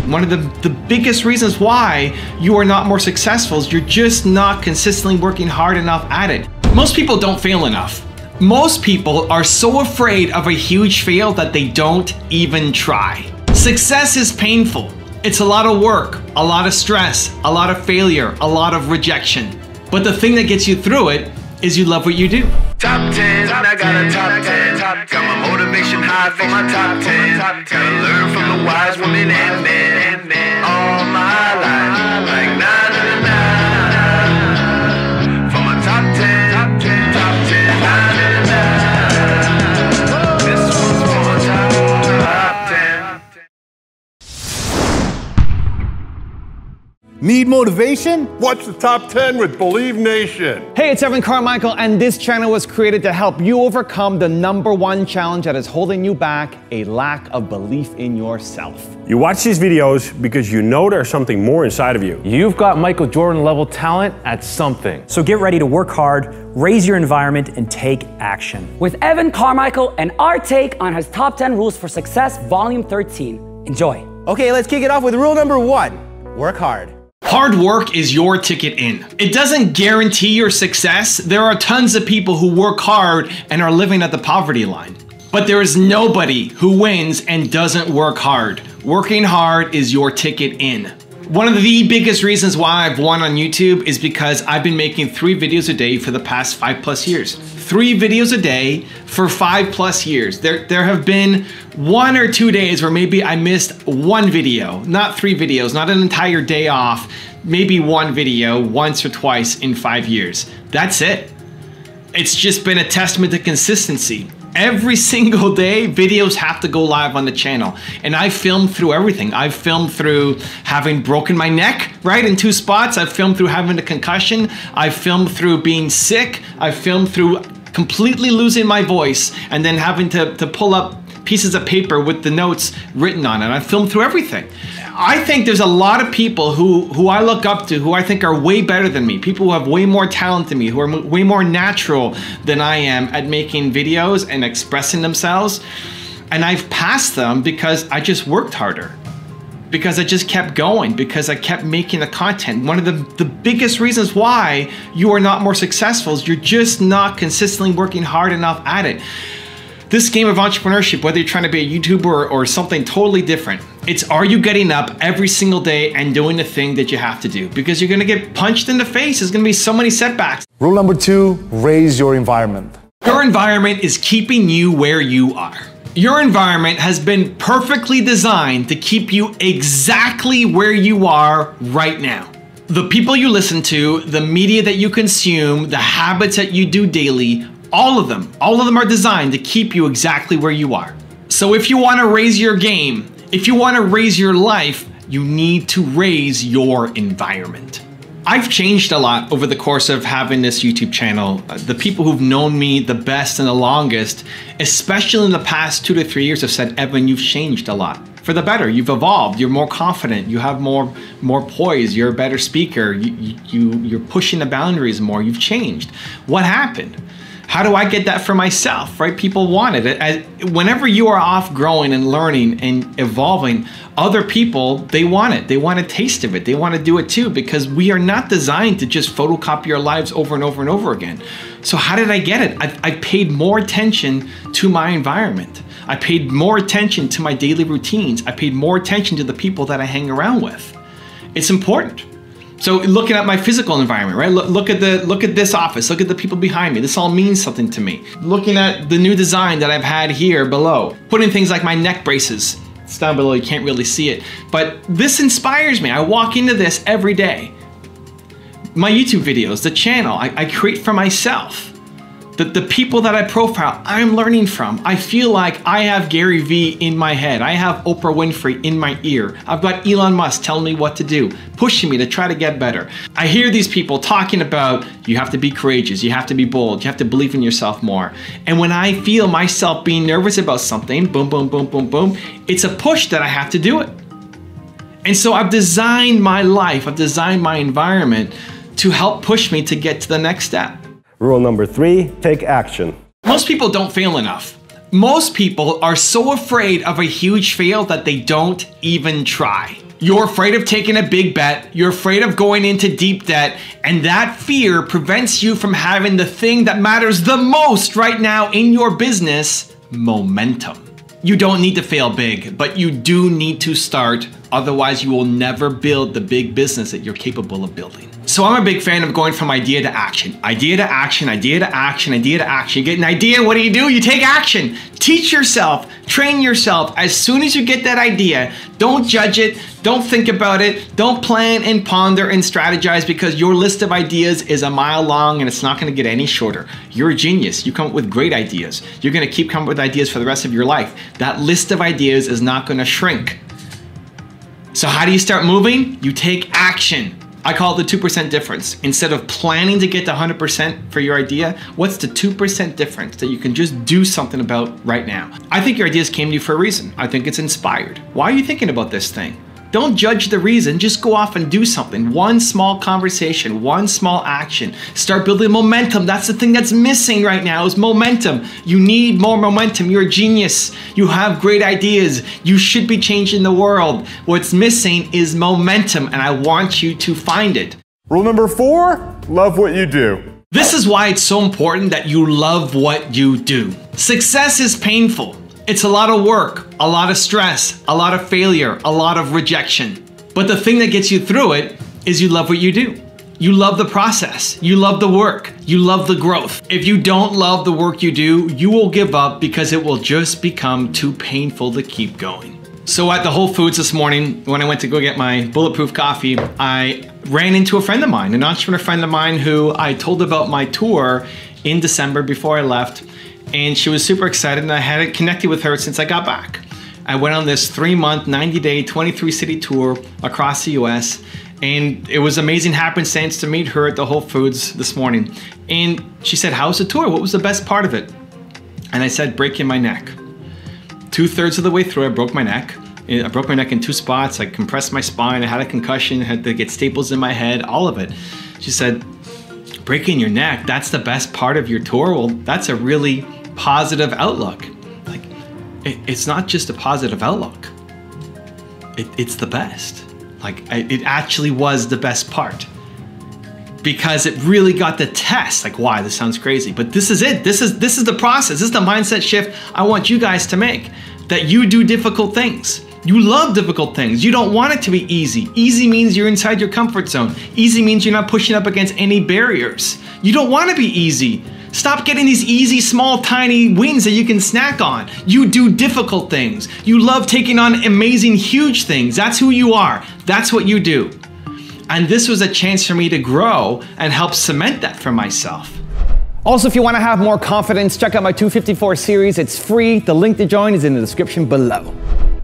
One of the biggest reasons why you are not more successful is you're just not consistently working hard enough at it. Most people don't fail enough. Most people are so afraid of a huge fail that they don't even try. Success is painful. It's a lot of work, a lot of stress, a lot of failure, a lot of rejection. But the thing that gets you through it is you love what you do. Top 10, I got a top 10. Got my motivation high for my top 10. Gotta learn from the wise women and men. All my life, like 9 to 9. For my top 10, top 10, 9 to 9. This one's for my top 10. Need motivation? Watch the Top 10 with Believe Nation. Hey, it's Evan Carmichael, and this channel was created to help you overcome the #1 challenge that is holding you back, a lack of belief in yourself. You watch these videos because you know there's something more inside of you. You've got Michael Jordan level talent at something. So get ready to work hard, raise your environment, and take action. With Evan Carmichael and our take on his top 10 rules for success, volume 13. Enjoy. Okay, let's kick it off with rule number 1. Work hard. Hard work is your ticket in. It doesn't guarantee your success. There are tons of people who work hard and are living at the poverty line. But there is nobody who wins and doesn't work hard. Working hard is your ticket in. One of the biggest reasons why I've won on YouTube is because I've been making 3 videos a day for the past 5+ years. 3 videos a day for 5+ years. There have been 1 or 2 days where maybe I missed 1 video, not 3 videos, not an entire day off, maybe 1 video once or twice in 5 years. That's it. It's just been a testament to consistency. Every single day, videos have to go live on the channel. And I filmed through everything. I've filmed through having broken my neck, right, in 2 spots. I've filmed through having a concussion. I've filmed through being sick. I've filmed through completely losing my voice and then having to pull up pieces of paper with the notes written on it. I've filmed through everything. I think there's a lot of people who I look up to, who I think are way better than me, people who have way more talent than me, who are way more natural than I am at making videos and expressing themselves. And I've passed them because I just worked harder, because I just kept going, because I kept making the content. One of the biggest reasons why you are not more successful is you're just not consistently working hard enough at it. This game of entrepreneurship, whether you're trying to be a YouTuber or something totally different, it's, are you getting up every single day and doing the thing that you have to do? Because you're gonna get punched in the face. There's gonna be so many setbacks. Rule number 2, raise your environment. Your environment is keeping you where you are. Your environment has been perfectly designed to keep you exactly where you are right now. The people you listen to, the media that you consume, the habits that you do daily, all of them are designed to keep you exactly where you are. So if you want to raise your game, if you want to raise your life, you need to raise your environment. I've changed a lot over the course of having this YouTube channel. The people who've known me the best and the longest, especially in the past 2 to 3 years, have said, Evan, you've changed a lot. For the better, you've evolved, you're more confident, you have more poise, you're a better speaker, you're pushing the boundaries more, you've changed. What happened? How do I get that for myself, right? People want it. Whenever you are off growing and learning and evolving, other people, they want it. They want a taste of it. They want to do it too, because we are not designed to just photocopy our lives over and over and over again. So how did I get it? I paid more attention to my environment. I paid more attention to my daily routines. I paid more attention to the people that I hang around with. It's important. So looking at my physical environment, right? Look at this office, look at the people behind me. This all means something to me. Looking at the new design that I've had here below. Putting things like my neck braces. It's down below, you can't really see it. But this inspires me. I walk into this every day. My YouTube videos, the channel, I create for myself. The people that I profile, I'm learning from. I feel like I have Gary Vee in my head. I have Oprah Winfrey in my ear. I've got Elon Musk telling me what to do, pushing me to try to get better. I hear these people talking about, you have to be courageous, you have to be bold, you have to believe in yourself more. And when I feel myself being nervous about something, boom, boom, boom, boom, boom, it's a push that I have to do it. And so I've designed my life, I've designed my environment to help push me to get to the next step. Rule number 3, take action. Most people don't fail enough. Most people are so afraid of a huge fail that they don't even try. You're afraid of taking a big bet. You're afraid of going into deep debt. And that fear prevents you from having the thing that matters the most right now in your business, momentum. You don't need to fail big, but you do need to start. Otherwise, you will never build the big business that you're capable of building. So I'm a big fan of going from idea to action. Idea to action, idea to action, idea to action. You get an idea, what do? You take action. Teach yourself, train yourself. As soon as you get that idea, don't judge it, don't think about it, don't plan and ponder and strategize, because your list of ideas is a mile long and it's not gonna get any shorter. You're a genius, you come up with great ideas. You're gonna keep coming up with ideas for the rest of your life. That list of ideas is not gonna shrink. So how do you start moving? You take action. I call it the 2% difference. Instead of planning to get to 100% for your idea, what's the 2% difference that you can just do something about right now? I think your ideas came to you for a reason. I think it's inspired. Why are you thinking about this thing? Don't judge the reason, just go off and do something. One small conversation, one small action. Start building momentum. That's the thing that's missing right now is momentum. You need more momentum. You're a genius. You have great ideas. You should be changing the world. What's missing is momentum, and I want you to find it. Rule number 4, love what you do. This is why it's so important that you love what you do. Success is painful. It's a lot of work, a lot of stress, a lot of failure, a lot of rejection. But the thing that gets you through it is you love what you do. You love the process. You love the work. You love the growth. If you don't love the work you do, you will give up because it will just become too painful to keep going. So at the Whole Foods this morning, when I went to go get my bulletproof coffee, I ran into a friend of mine, an entrepreneur friend of mine who I told about my tour in December before I left. And she was super excited, and I hadn't connected with her since I got back. I went on this 3-month, 90-day, 23-city tour across the US, and it was amazing happenstance to meet her at the Whole Foods this morning. And she said, "How's the tour? What was the best part of it?" And I said, "Breaking my neck." 2/3 of the way through, I broke my neck. I broke my neck in 2 spots. I compressed my spine. I had a concussion, had to get staples in my head, all of it. She said, "Breaking your neck, that's the best part of your tour? Well, that's a really positive outlook." Like, it's not just a positive outlook. It's the best. Like, it actually was the best part. Because it really got the test. Like, why? This sounds crazy, but this is it. This is the process. This is the mindset shift I want you guys to make. That you do difficult things. You love difficult things. You don't want it to be easy. Easy means you're inside your comfort zone. Easy means you're not pushing up against any barriers. You don't want to be easy. Stop getting these easy, small, tiny wins that you can snack on. You do difficult things. You love taking on amazing, huge things. That's who you are. That's what you do. And this was a chance for me to grow and help cement that for myself. Also, if you want to have more confidence, check out my 254 series. It's free. The link to join is in the description below.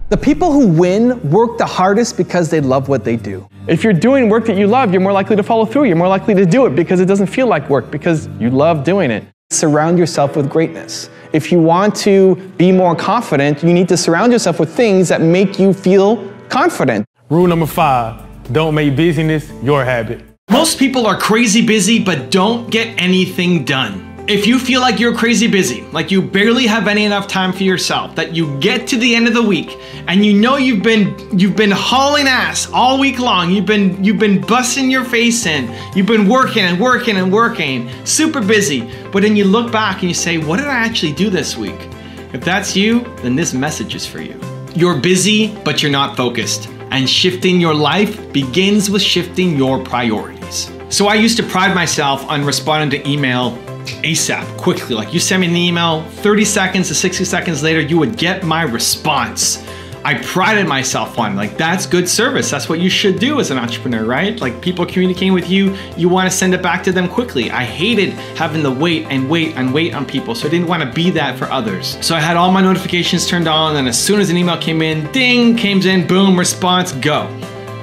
The people who win work the hardest because they love what they do. If you're doing work that you love, you're more likely to follow through. You're more likely to do it because it doesn't feel like work, because you love doing it. Surround yourself with greatness. If you want to be more confident, you need to surround yourself with things that make you feel confident. Rule number 5, don't make busyness your habit. Most people are crazy busy but don't get anything done. If you feel like you're crazy busy, like you barely have any enough time for yourself, that you get to the end of the week and you know you've been hauling ass all week long, you've been busting your face in, you've been working and working and working, super busy, but then you look back and you say, what did I actually do this week? If that's you, then this message is for you. You're busy, but you're not focused. And shifting your life begins with shifting your priorities. So I used to pride myself on responding to email ASAP, quickly. Like, you send me an email, 30 seconds to 60 seconds later, you would get my response. I prided myself on, like, that's good service. That's what you should do as an entrepreneur, right? Like, people communicating with you, you want to send it back to them quickly. I hated having to wait and wait and wait on people, so I didn't want to be that for others. So I had all my notifications turned on, and as soon as an email came in, ding, came in, boom, response, go.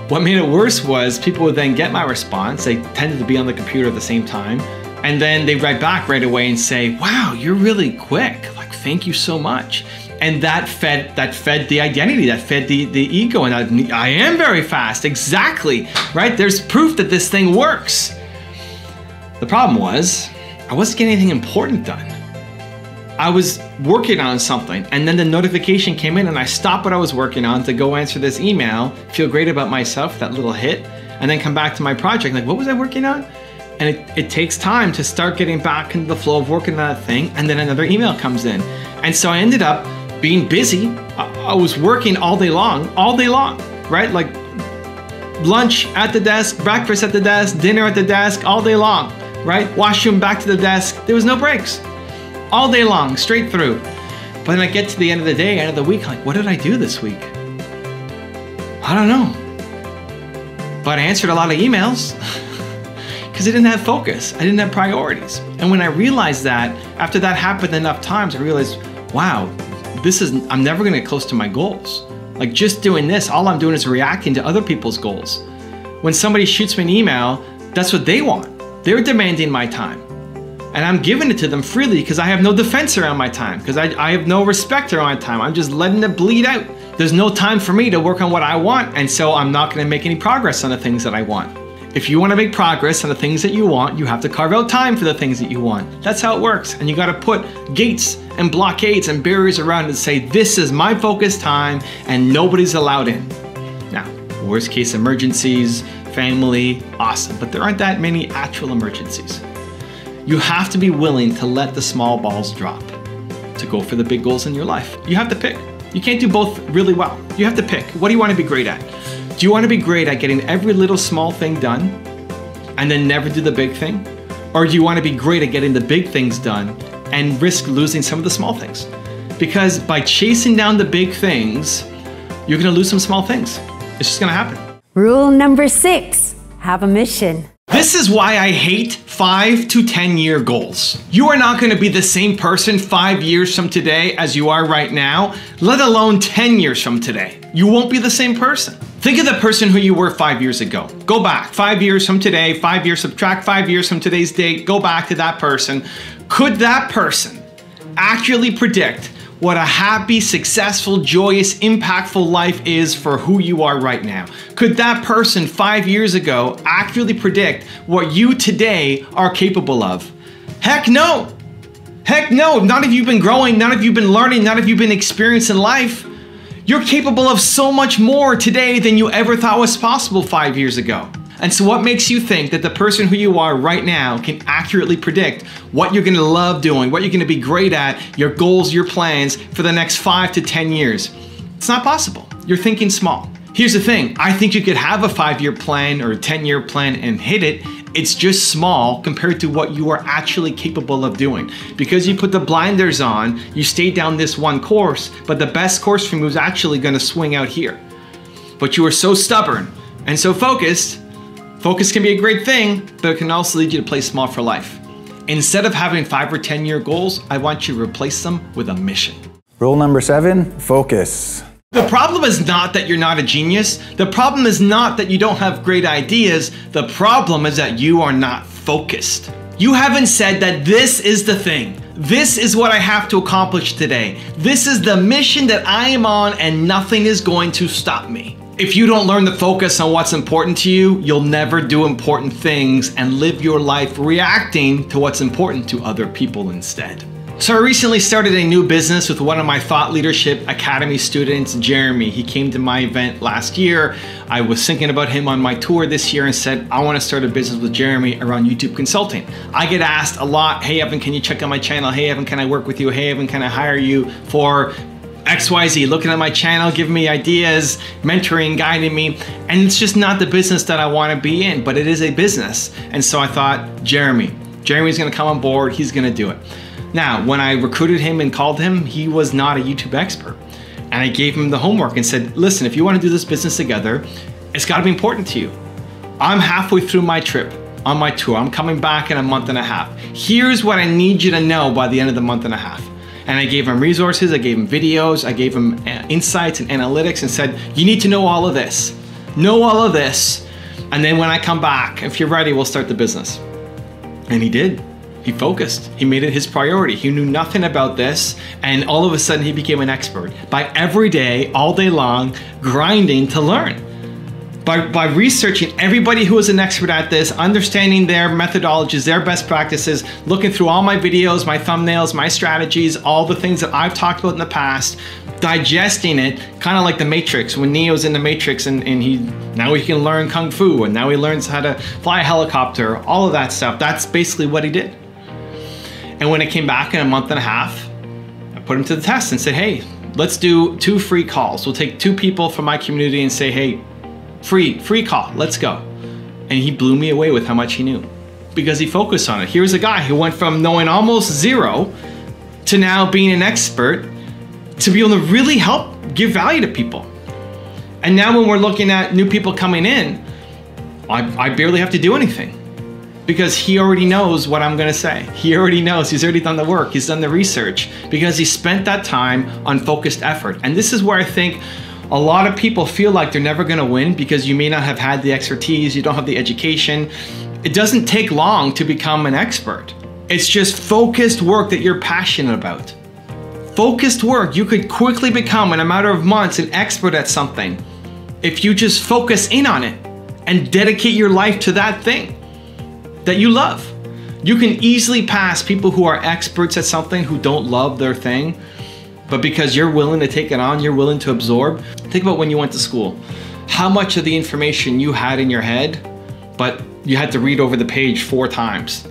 What made it worse was people would then get my response. They tended to be on the computer at the same time. And then they write back right away and say, wow, you're really quick. Like, thank you so much. And that fed the identity, that fed the ego. And I am very fast, exactly, right? There's proof that this thing works. The problem was, I wasn't getting anything important done. I was working on something and then the notification came in and I stopped what I was working on to go answer this email, feel great about myself, that little hit, and then come back to my project. Like, what was I working on? And it takes time to start getting back into the flow of working on that thing, and then another email comes in. And so I ended up being busy. I was working all day long, right? Like lunch at the desk, breakfast at the desk, dinner at the desk, all day long, right? Washroom back to the desk. There was no breaks. All day long, straight through. But then I get to the end of the day, end of the week, like, what did I do this week? I don't know. But I answered a lot of emails because I didn't have focus. I didn't have priorities. And when I realized that, after that happened enough times, I realized, wow, I'm never gonna get close to my goals. Like just doing this, all I'm doing is reacting to other people's goals. When somebody shoots me an email, that's what they want. They're demanding my time. And I'm giving it to them freely because I have no defense around my time, because I have no respect around my time. I'm just letting it bleed out. There's no time for me to work on what I want, and so I'm not gonna make any progress on the things that I want. If you wanna make progress on the things that you want, you have to carve out time for the things that you want. That's how it works. And you gotta put gates and blockades and barriers around it and say, this is my focus time and nobody's allowed in. Now, worst case emergencies, family, awesome, but there aren't that many actual emergencies. You have to be willing to let the small balls drop to go for the big goals in your life. You have to pick. You can't do both really well. You have to pick. What do you want to be great at? Do you want to be great at getting every little small thing done and then never do the big thing? Or do you want to be great at getting the big things done and risk losing some of the small things? Because by chasing down the big things, you're going to lose some small things. It's just going to happen. Rule number 6, have a mission. This is why I hate 5 to 10 year goals. You are not gonna be the same person 5 years from today as you are right now, let alone 10 years from today. You won't be the same person. Think of the person who you were 5 years ago. Go back 5 years from today, 5 years, subtract 5 years from today's date, go back to that person. Could that person accurately predict what a happy, successful, joyous, impactful life is for who you are right now? Could that person 5 years ago accurately predict what you today are capable of? Heck no. Heck no. Not if you've been growing, not if you've been learning, not if you've been experiencing life. You're capable of so much more today than you ever thought was possible 5 years ago. And so what makes you think that the person who you are right now can accurately predict what you're gonna love doing, what you're gonna be great at, your goals, your plans for the next 5 to 10 years? It's not possible. You're thinking small. Here's the thing, I think you could have a 5-year plan or a 10-year plan and hit it. It's just small compared to what you are actually capable of doing. Because you put the blinders on, you stay down this one course, but the best course for you is actually gonna swing out here. But you are so stubborn and so focused. Focus can be a great thing, but it can also lead you to play small for life. Instead of having 5 or 10 year goals, I want you to replace them with a mission. Rule number 7, focus. The problem is not that you're not a genius. The problem is not that you don't have great ideas. The problem is that you are not focused. You haven't said that this is the thing. This is what I have to accomplish today. This is the mission that I am on and nothing is going to stop me. If you don't learn to focus on what's important to you, you'll never do important things and live your life reacting to what's important to other people instead. So I recently started a new business with one of my Thought Leadership Academy students, Jeremy. He came to my event last year. I was thinking about him on my tour this year and said, I want to start a business with Jeremy around YouTube consulting. I get asked a lot, hey Evan, can you check out my channel? Hey Evan, can I work with you? Hey Evan, can I hire you for XYZ, looking at my channel, giving me ideas, mentoring, guiding me, and it's just not the business that I want to be in, but it is a business. And so I thought, Jeremy's gonna come on board, he's gonna do it. Now, when I recruited him and called him, he was not a YouTube expert. And I gave him the homework and said, listen, if you want to do this business together, it's got to be important to you. I'm halfway through my trip on my tour. I'm coming back in a month and a half. Here's what I need you to know by the end of the month and a half. And I gave him resources, I gave him videos, I gave him insights and analytics and said, you need to know all of this. Know all of this. And then when I come back, if you're ready, we'll start the business. And he did. He focused. He made it his priority. He knew nothing about this, and all of a sudden he became an expert by every day, all day long, grinding to learn. by researching everybody who is an expert at this, understanding their methodologies, their best practices, looking through all my videos, my thumbnails, my strategies, all the things that I've talked about in the past, digesting it, kind of like the Matrix, when Neo's in the Matrix and now he can learn Kung Fu, and now he learns how to fly a helicopter, all of that stuff. That's basically what he did. And when it came back in a month and a half, I put him to the test and said, hey, let's do 2 free calls. We'll take 2 people from my community and say, hey, free call, let's go. And he blew me away with how much he knew because he focused on it. Here's a guy who went from knowing almost zero to now being an expert to be able to really help give value to people. And now when we're looking at new people coming in, I barely have to do anything because he already knows what I'm gonna say. He already knows, he's already done the work, he's done the research because he spent that time on focused effort. And this is where I think a lot of people feel like they're never gonna win because you may not have had the expertise, you don't have the education. It doesn't take long to become an expert. It's just focused work that you're passionate about. Focused work, you could quickly become, in a matter of months, an expert at something if you just focus in on it and dedicate your life to that thing that you love. You can easily pass people who are experts at something who don't love their thing, but because you're willing to take it on, you're willing to absorb. Think about when you went to school, how much of the information you had in your head, but you had to read over the page 4 times.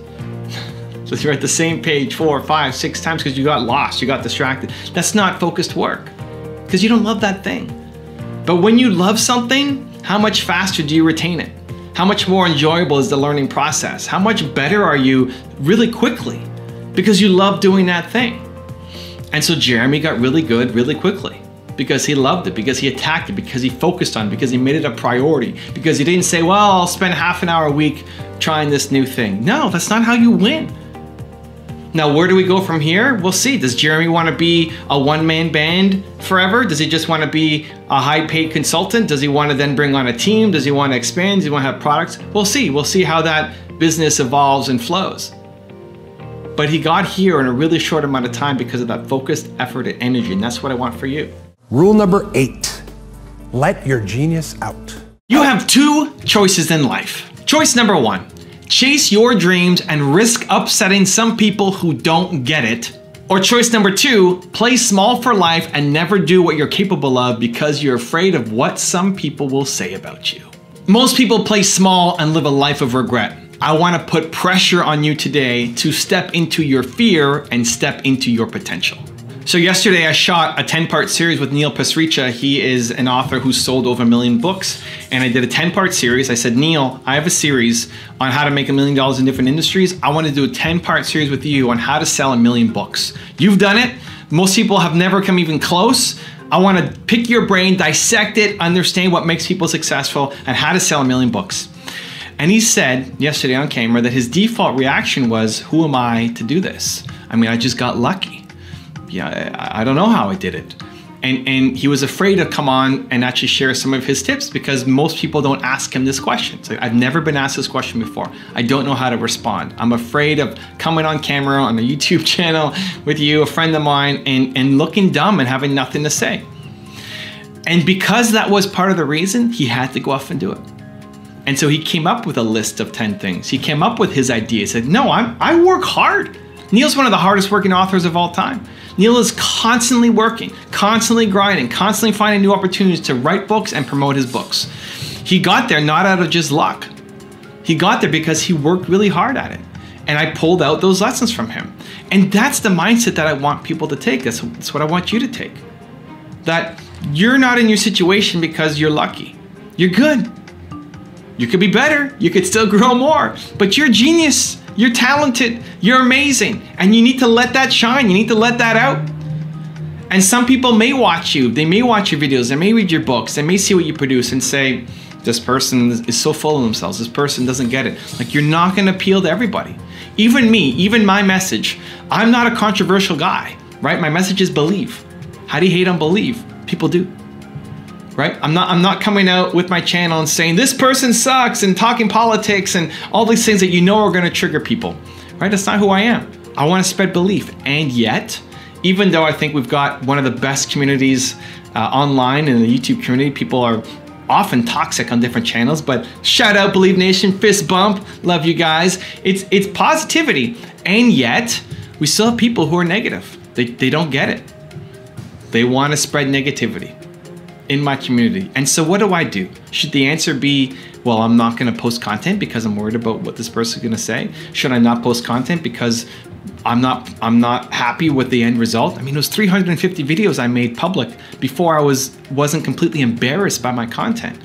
So you're at the same page 4, 5, 6 times because you got lost, you got distracted. That's not focused work because you don't love that thing. But when you love something, how much faster do you retain it? How much more enjoyable is the learning process? How much better are you really quickly because you love doing that thing? And so Jeremy got really good really quickly because he loved it, because he attacked it, because he focused on it, because he made it a priority, because he didn't say, well, I'll spend half an hour a week trying this new thing. No, that's not how you win. Now, where do we go from here? We'll see. Does Jeremy want to be a one-man band forever? Does he just want to be a high-paid consultant? Does he want to then bring on a team? Does he want to expand? Does he want to have products? We'll see. We'll see how that business evolves and flows. But he got here in a really short amount of time because of that focused effort and energy, and that's what I want for you. Rule number 8, let your genius out. You have 2 choices in life. Choice number 1. Chase your dreams and risk upsetting some people who don't get it. Or choice number 2, play small for life and never do what you're capable of because you're afraid of what some people will say about you. Most people play small and live a life of regret. I want to put pressure on you today to step into your fear and step into your potential. So yesterday I shot a 10-part series with Neil Pasricha. He is an author who's sold over 1 million books. And I did a 10-part series. I said, Neil, I have a series on how to make $1 million in different industries. I want to do a 10-part series with you on how to sell 1 million books. You've done it. Most people have never come even close. I want to pick your brain, dissect it, understand what makes people successful and how to sell 1 million books. And he said yesterday on camera that his default reaction was, who am I to do this? I mean, I just got lucky. Yeah, I don't know how I did it. And he was afraid to come on and actually share some of his tips because most people don't ask him this question. So I've never been asked this question before. I don't know how to respond. I'm afraid of coming on camera on a YouTube channel with you, a friend of mine, and looking dumb and having nothing to say. And because that was part of the reason, he had to go off and do it. And so he came up with a list of 10 things. He came up with his ideas. He said, no, I work hard. Neil's one of the hardest working authors of all time. Neil is constantly working, constantly grinding, constantly finding new opportunities to write books and promote his books. He got there not out of just luck. He got there because he worked really hard at it. And I pulled out those lessons from him. And that's the mindset that I want people to take. That's what I want you to take. That you're not in your situation because you're lucky. You're good. You could be better. You could still grow more. But you're a genius. You're talented, you're amazing, and you need to let that shine, you need to let that out. And some people may watch you, they may watch your videos, they may read your books, they may see what you produce and say, this person is so full of themselves, this person doesn't get it. Like, you're not gonna appeal to everybody. Even me, even my message, I'm not a controversial guy, right? My message is believe. How do you hate on believe? People do. Right? I'm not coming out with my channel and saying this person sucks and talking politics and all these things that you know are going to trigger people. Right? That's not who I am. I want to spread belief. And yet, even though I think we've got one of the best communities online in the YouTube community, people are often toxic on different channels, but shout out Believe Nation, fist bump, love you guys. It's positivity, and yet we still have people who are negative. They don't get it. They want to spread negativity in my community. And so what do? Should the answer be, well, I'm not going to post content because I'm worried about what this person is going to say? Should I not post content because I'm not happy with the end result? I mean, it was 350 videos I made public before I wasn't completely embarrassed by my content.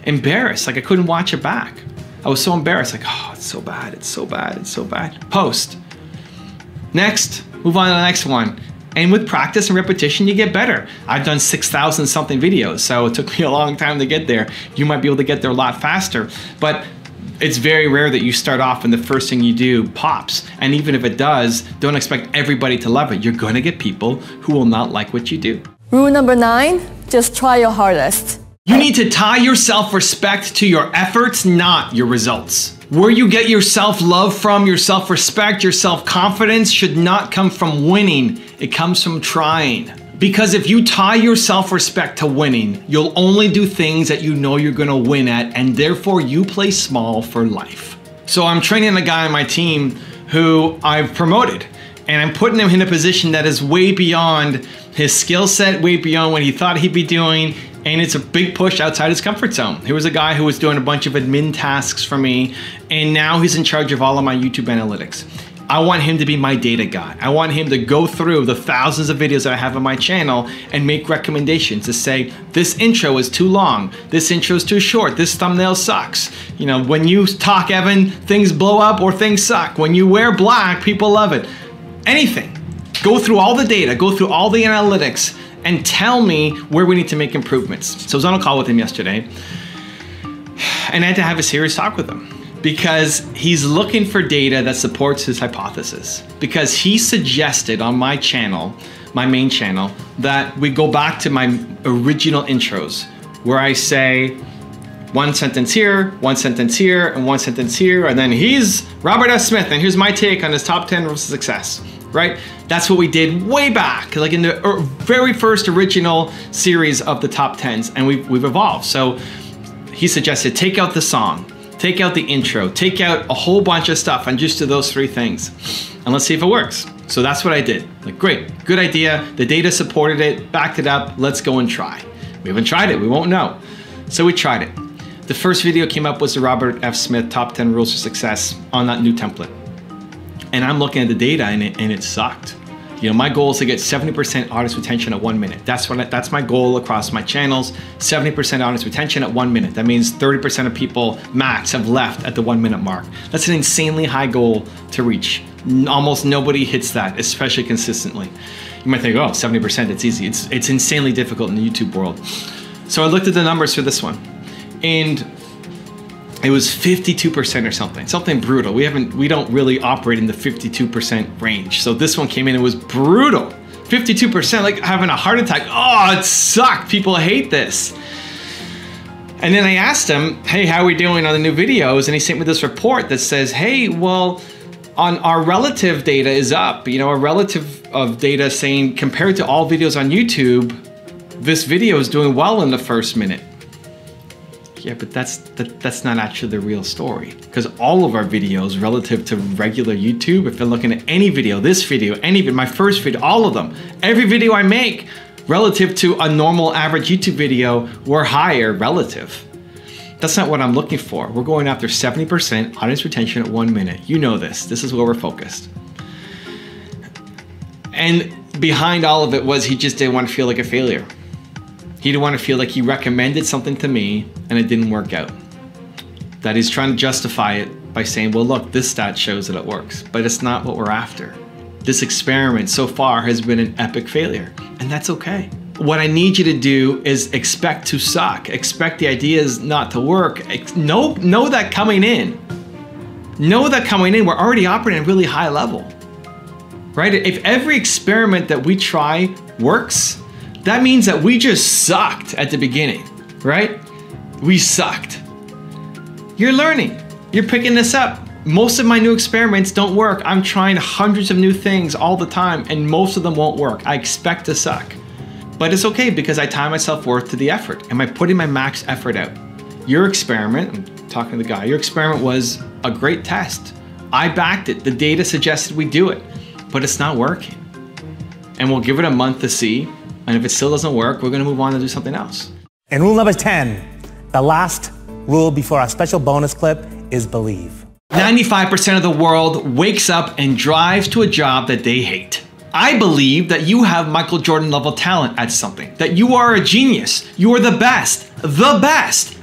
Embarrassed, like I couldn't watch it back. I was so embarrassed, like, oh, it's so bad, it's so bad, it's so bad. Post. Next, move on to the next one. And with practice and repetition, you get better. I've done 6,000 something videos, so it took me a long time to get there. You might be able to get there a lot faster, but it's very rare that you start off and the first thing you do pops. And even if it does, don't expect everybody to love it. You're gonna get people who will not like what you do. Rule number 9, just try your hardest. You need to tie your self-respect to your efforts, not your results. Where you get your self-love from, your self-respect, your self-confidence should not come from winning. It comes from trying. Because if you tie your self-respect to winning, you'll only do things that you know you're gonna win at, and therefore you play small for life. So I'm training a guy on my team who I've promoted, and I'm putting him in a position that is way beyond his skill set, way beyond what he thought he'd be doing, and it's a big push outside his comfort zone. Here was a guy who was doing a bunch of admin tasks for me, and now he's in charge of all of my YouTube analytics. I want him to be my data guy. I want him to go through the thousands of videos that I have on my channel and make recommendations to say, this intro is too long, this intro is too short, this thumbnail sucks. You know, when you talk, Evan, things blow up or things suck. When you wear black, people love it. Anything. Go through all the data, go through all the analytics, and tell me where we need to make improvements. So I was on a call with him yesterday, and I had to have a serious talk with him because he's looking for data that supports his hypothesis. Because he suggested on my channel, my main channel, that we go back to my original intros where I say one sentence here, and one sentence here, and then he's Robert F. Smith, and here's my take on his top 10 rules of success, right? That's what we did way back, like in the very first original series of the top 10s, and we've evolved. So he suggested take out the song, take out the intro, take out a whole bunch of stuff and just do those 3 things. And let's see if it works. So that's what I did. Like, great, good idea. The data supported it, backed it up. Let's go and try. We haven't tried it, we won't know. So we tried it. The first video came up was the Robert F. Smith top 10 rules for success on that new template. And I'm looking at the data and it sucked. You know, my goal is to get 70% audience retention at 1 minute. That's my goal across my channels, 70% audience retention at 1 minute. That means 30% of people max have left at the 1 minute mark. That's an insanely high goal to reach. Almost nobody hits that, especially consistently. You might think, oh, 70%, it's easy. It's insanely difficult in the YouTube world. So I looked at the numbers for this one, and it was 52% or something brutal. We don't really operate in the 52% range. So this one came in, it was brutal. 52%, like having a heart attack. Oh, it sucked. People hate this. And then I asked him, hey, how are we doing on the new videos? And he sent me this report that says, hey, well, on our relative data is up. You know, a relative of data saying compared to all videos on YouTube, this video is doing well in the first minute. Yeah, but that's not actually the real story, because all of our videos relative to regular YouTube, if you're looking at any video, this video, my first video, all of them, every video I make relative to a normal average YouTube video, were higher relative. That's not what I'm looking for. We're going after 70% audience retention at 1 minute. You know this. This is where we're focused. And behind all of it was he just didn't want to feel like a failure. He didn't want to feel like he recommended something to me and it didn't work out. That he's trying to justify it by saying, well, look, this stat shows that it works, but it's not what we're after. This experiment so far has been an epic failure, and that's okay. What I need you to do is expect to suck. Expect the ideas not to work. Know that coming in. Know that coming in, we're already operating at a really high level, right? If every experiment that we try works, that means that we just sucked at the beginning, right? We sucked. You're learning. You're picking this up. Most of my new experiments don't work. I'm trying hundreds of new things all the time, and most of them won't work. I expect to suck. But it's okay because I tie my self-worth to the effort. Am I putting my max effort out? Your experiment, I'm talking to the guy, your experiment was a great test. I backed it. The data suggested we do it, but it's not working. And we'll give it a month to see. And if it still doesn't work, we're gonna move on and do something else. And rule number 10, the last rule before our special bonus clip is believe. 95% of the world wakes up and drives to a job that they hate. I believe that you have Michael Jordan level talent at something, that you are a genius, you are the best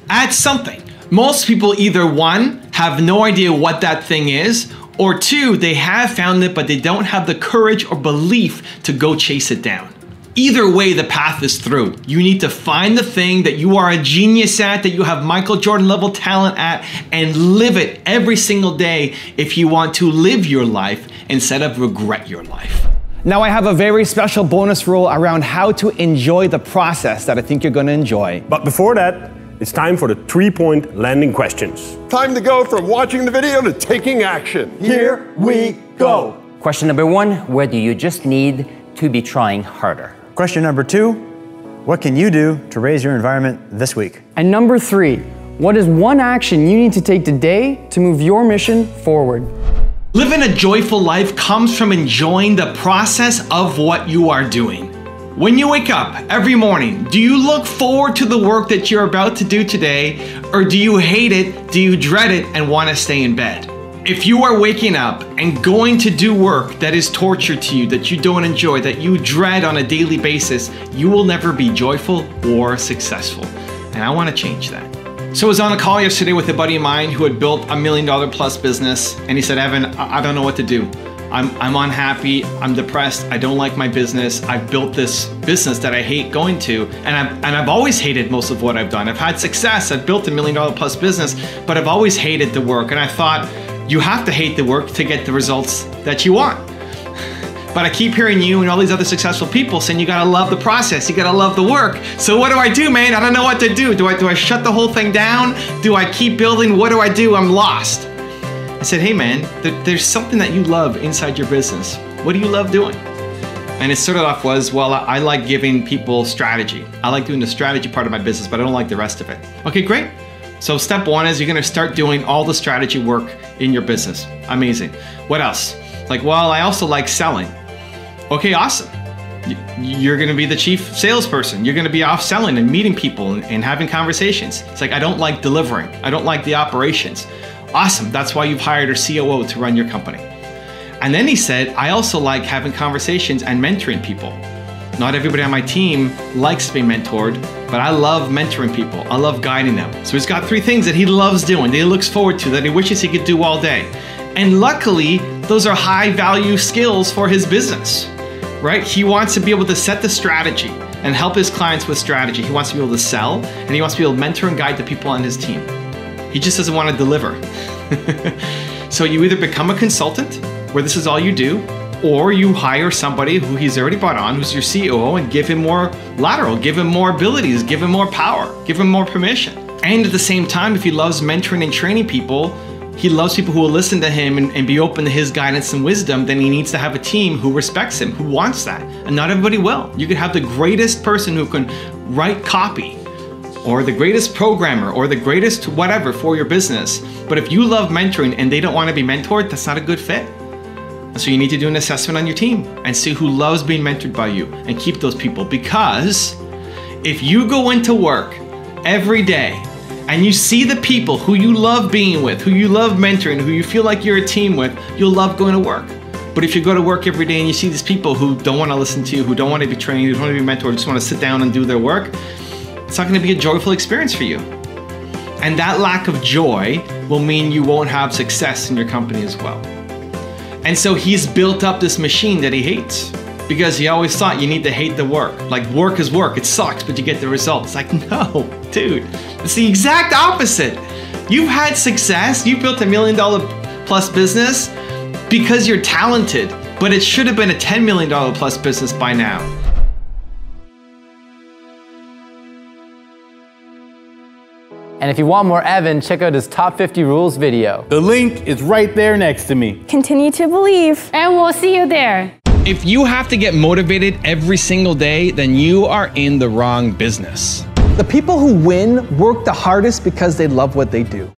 at something. Most people either one, have no idea what that thing is, or two, they have found it but they don't have the courage or belief to go chase it down. Either way, the path is through. You need to find the thing that you are a genius at, that you have Michael Jordan level talent at, and live it every single day if you want to live your life instead of regret your life. Now I have a very special bonus rule around how to enjoy the process that I think you're gonna enjoy. But before that, it's time for the 3-point landing questions. Time to go from watching the video to taking action. Here we go. Question number 1, where do you just need to be trying harder? Question number 2, what can you do to raise your environment this week? And number 3, what is one action you need to take today to move your mission forward? Living a joyful life comes from enjoying the process of what you are doing. When you wake up every morning, do you look forward to the work that you're about to do today, or do you hate it, do you dread it, and want to stay in bed? If you are waking up and going to do work that is torture to you, that you don't enjoy, that you dread on a daily basis, you will never be joyful or successful. And I want to change that. So I was on a call yesterday with a buddy of mine who had built $1 million plus business, and he said, Evan, I don't know what to do. I'm unhappy, I'm depressed, I don't like my business, I've built this business that I hate going to, and I've always hated most of what I've done. I've had success, I've built $1 million plus business, but I've always hated the work, and I thought, you have to hate the work to get the results that you want. But I keep hearing you and all these other successful people saying you gotta love the process, you gotta love the work. So what do I do, man? I don't know what to do. Do I shut the whole thing down? Do I keep building? What do I do? I'm lost. I said, hey man, there's something that you love inside your business. What do you love doing? And it started off was, well, I like giving people strategy. I like doing the strategy part of my business, but I don't like the rest of it. Okay, great. So step 1 is you're gonna start doing all the strategy work in your business. Amazing. What else? Like, well, I also like selling. Okay, awesome. You're gonna be the chief salesperson. You're gonna be off selling and meeting people and having conversations. It's like, I don't like delivering. I don't like the operations. Awesome, that's why you've hired a COO to run your company. And then he said, I also like having conversations and mentoring people. Not everybody on my team likes to be mentored, but I love mentoring people. I love guiding them. So he's got 3 things that he loves doing, that he looks forward to, that he wishes he could do all day. And luckily, those are high value skills for his business, right? He wants to be able to set the strategy and help his clients with strategy. He wants to be able to sell, and he wants to be able to mentor and guide the people on his team. He just doesn't want to deliver. So you either become a consultant, where this is all you do, or you hire somebody who he's already brought on, who's your COO, and give him more lateral, give him more abilities, give him more power, give him more permission. And at the same time, if he loves mentoring and training people, he loves people who will listen to him and be open to his guidance and wisdom, then he needs to have a team who respects him, who wants that. And not everybody will. You could have the greatest person who can write copy, or the greatest programmer, or the greatest whatever for your business. But if you love mentoring and they don't want to be mentored, that's not a good fit. So you need to do an assessment on your team and see who loves being mentored by you and keep those people. Because if you go into work every day and you see the people who you love being with, who you love mentoring, who you feel like you're a team with, you'll love going to work. But if you go to work every day and you see these people who don't want to listen to you, who don't want to be trained, who don't want to be mentored, just want to sit down and do their work, it's not going to be a joyful experience for you. And that lack of joy will mean you won't have success in your company as well. And so he's built up this machine that he hates because he always thought you need to hate the work. Like, work is work, it sucks, but you get the results. Like, no, dude, it's the exact opposite. You've had success, you built $1 million plus business because you're talented, but it should have been a $10 million plus business by now. And if you want more Evan, check out his Top 50 Rules video. The link is right there next to me. Continue to believe. And we'll see you there. If you have to get motivated every single day, then you are in the wrong business. The people who win work the hardest because they love what they do.